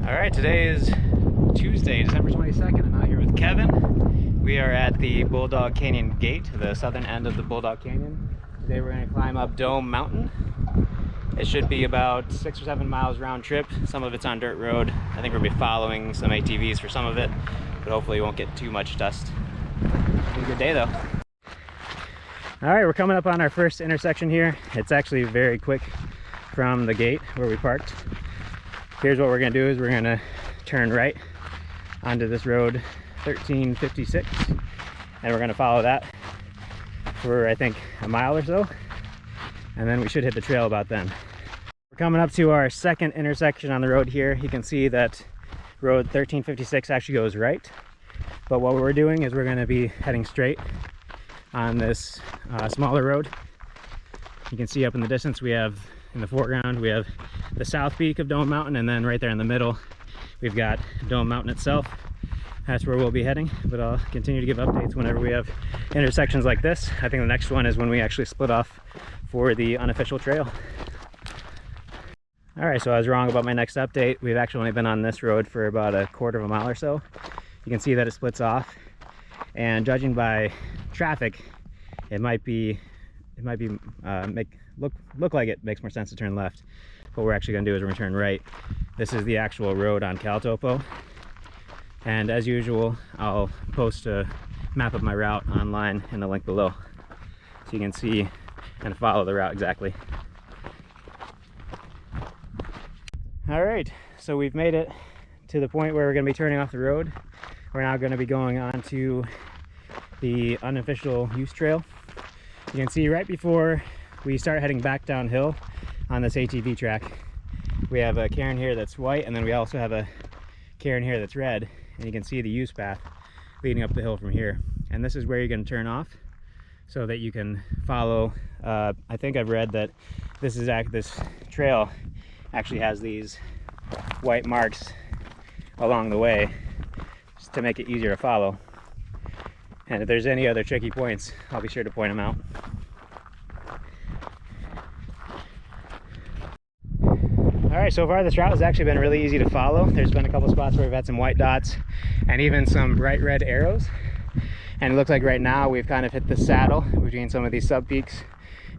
All right, today is Tuesday, December 22nd. I'm out here with Kevin. We are at the Bulldog Canyon Gate, the southern end of the Bulldog Canyon. Today we're going to climb up Dome Mountain. It should be about 6 or 7 miles round trip. Some of it's on dirt road. I think we'll be following some ATVs for some of it, but hopefully we won't get too much dust. It'll be a good day though. All right, we're coming up on our first intersection here. It's actually very quick from the gate where we parked. Here's what we're gonna do is we're gonna turn right onto this road 1356, and we're gonna follow that for I think a mile or so, and then we should hit the trail about then. We're coming up to our second intersection on the road here. You can see that road 1356 actually goes right, but what we're doing is we're gonna be heading straight on this smaller road. You can see up in the distance we have, in the foreground, we have the south peak of Dome Mountain, and then right there in the middle we've got Dome Mountain itself. That's where we'll be heading, but I'll continue to give updates whenever we have intersections like this. I think the next one is when we actually split off for the unofficial trail. All right, so I was wrong about my next update. We've actually only been on this road for about a quarter of a mile or so. You can see that it splits off, and judging by traffic, it might look like it makes more sense to turn left. What we're actually going to do is we're going to turn right. This is the actual road on CalTopo, and as usual I'll post a map of my route online in the link below so you can see and follow the route exactly. All right, so we've made it to the point where we're going to be turning off the road. We're now going to be going on to the unofficial use trail. You can see right before we start heading back downhill on this ATV track, we have a cairn here that's white, and then we also have a cairn here that's red, and you can see the use path leading up the hill from here. And this is where you're going to turn off so that you can follow. I think I've read that this trail actually has these white marks along the way just to make it easier to follow. And if there's any other tricky points, I'll be sure to point them out. All right, so far this route has actually been really easy to follow. There's been a couple spots where we've had some white dots and even some bright red arrows. And it looks like right now we've kind of hit the saddle between some of these sub peaks,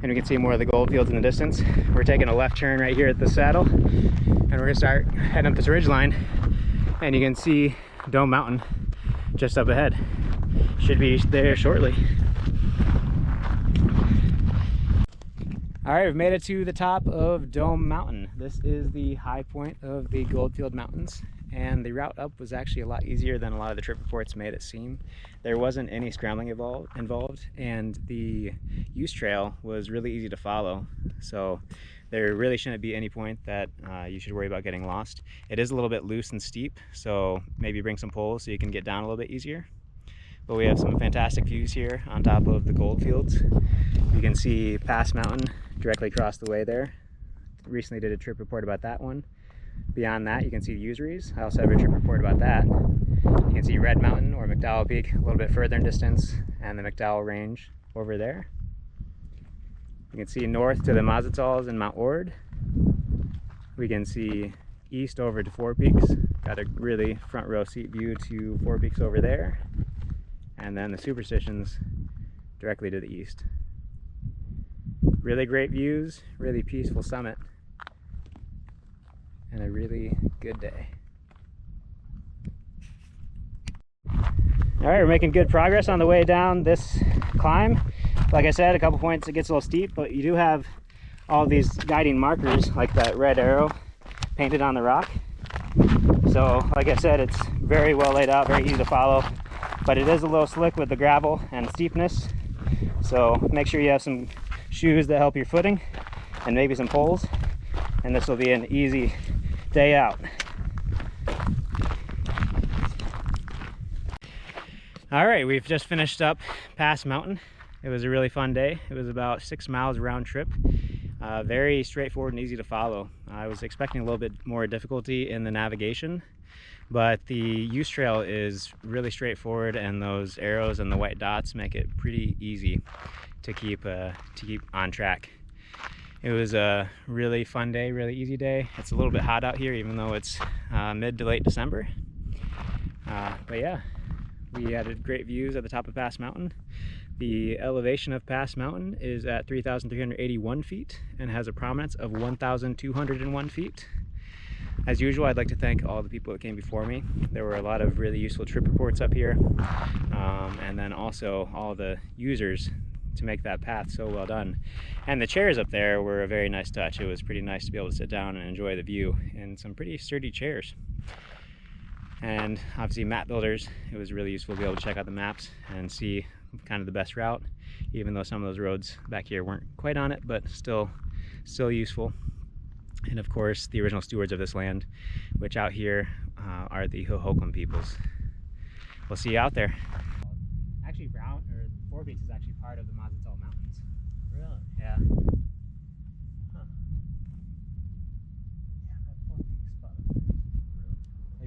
and we can see more of the goldfields in the distance. We're taking a left turn right here at the saddle, and we're gonna start heading up this ridge line, and you can see Dome Mountain just up ahead. Should be there shortly. All right, we've made it to the top of Dome Mountain. This is the high point of the Goldfield Mountains, and the route up was actually a lot easier than a lot of the trip reports made it seem. There wasn't any scrambling involved, and the use trail was really easy to follow. So there really shouldn't be any point that you should worry about getting lost. It is a little bit loose and steep, so maybe bring some poles so you can get down a little bit easier. But we have some fantastic views here on top of the goldfields. You can see Pass Mountain directly across the way there. Recently did a trip report about that one. Beyond that, you can see Useries. I also have a trip report about that. You can see Red Mountain or McDowell Peak a little bit further in distance, and the McDowell Range over there. You can see north to the Mazatals and Mount Ord. We can see east over to Four Peaks. Got a really front row seat view to Four Peaks over there. And then the Superstitions directly to the east. Really great views, really peaceful summit, and a really good day. All right, we're making good progress on the way down this climb. Like I said, a couple points it gets a little steep, but you do have all these guiding markers like that red arrow painted on the rock. So like I said, it's very well laid out, very easy to follow, but it is a little slick with the gravel and steepness. So make sure you have some shoes that help your footing and maybe some poles, and this will be an easy day out. All right, we've just finished up Pass Mountain. It was a really fun day. It was about 6 miles round trip. Very straightforward and easy to follow. I was expecting a little bit more difficulty in the navigation, but the use trail is really straightforward, and those arrows and the white dots make it pretty easy to keep on track. It was a really fun day, really easy day. It's a little bit hot out here, even though it's mid to late December. But yeah, we had great views at the top of Pass Mountain. The elevation of Pass Mountain is at 3,381 feet and has a prominence of 1,201 feet. As usual, I'd like to thank all the people that came before me. There were a lot of really useful trip reports up here, and then also all the users to make that path so well done. And the chairs up there were a very nice touch. It was pretty nice to be able to sit down and enjoy the view in some pretty sturdy chairs. And obviously map builders, it was really useful to be able to check out the maps and see kind of the best route, even though some of those roads back here weren't quite on it, but still useful. And of course, the original stewards of this land, which out here are the Hohokam peoples. We'll see you out there. Actually, Four Beach is actually part of the Mesa Mountains. Really? Yeah.